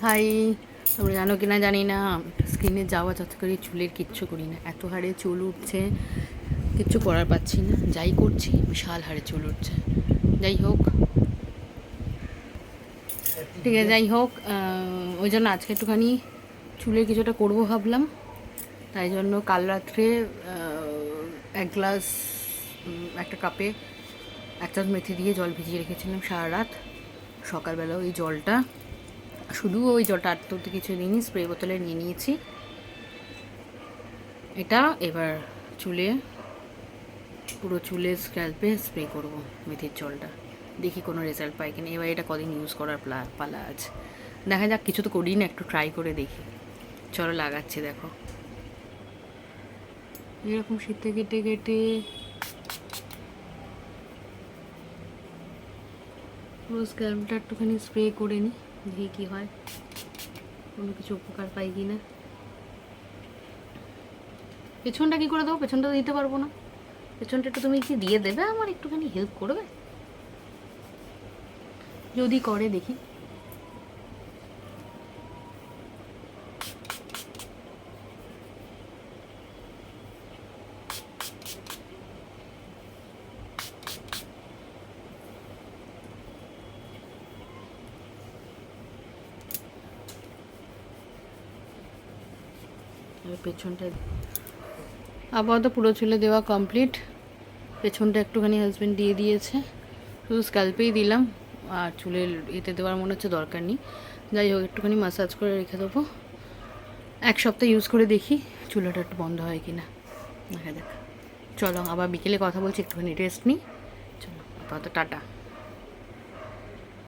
High, তোমরা জানো কি না জানি না, স্কিনে যাওয়া যত করি চুলের কিচ্ছু করি না, এত হারে চুল উঠছে, কিচ্ছু করার পাচ্ছি না। যাই করছি বিশাল হারে চুল উঠছে। যাই হোক, ঠিক আছে, যাই হোক, ওই জন্য আজকে একটুখানি চুলের কিছুটা করবো ভাবলাম। তাই জন্য কাল রাত্রে এক গ্লাস একটা কাপে 1 চামচ মেথি দিয়ে জল ভিজিয়ে রেখেছিলাম সারা রাত। সকালবেলা ওই জলটা, শুধু ওই জলটা, আর তো কিছু দিনই স্প্রে বোতলে নিয়ে নিয়েছি। এটা এবার চুলে, পুরো চুলে স্ক্যাল্পে স্প্রে করব মেথির জলটা। দেখি কোনো রেজাল্ট পাই কিনা। এবার এটা কদিন ইউজ করার পালা আছে, দেখা যাক। কিছু তো করি না, একটু ট্রাই করে দেখি। চলো লাগাচ্ছি, দেখো। এরকম শীতে কেটে কেটে পুরো স্ক্যাল্পটা একটুখানি স্প্রে করে নিই, দেখি কী হয়, কোনো কিছু উপকার পাই কি না। পেছনটা কী করে দেবো? পেছনটা তো দিতে পারবো না। পেছনটা একটু তুমি কি দিয়ে দেবে, আমার একটুখানি হেল্প করবে? যদি করে দেখি। পেছনটা আপাতত পুরো চুলে দেওয়া কমপ্লিট। পেছনটা একটুখানি হাজব্যান্ড দিয়ে দিয়েছে, শুধু স্ক্যাল্পেই দিলাম, আর চুলের এতে দেওয়ার মনে হচ্ছে দরকার নেই। যাই হোক, একটুখানি ম্যাসাজ করে রেখে দেবো। 1 সপ্তাহ ইউজ করে দেখি চুলটা একটু বন্ধ হয় কি না, দেখা যাক। চলো আবার বিকেলে কথা বলছি, একটুখানি রেস্ট নিই। চলো আপাতত টাটা।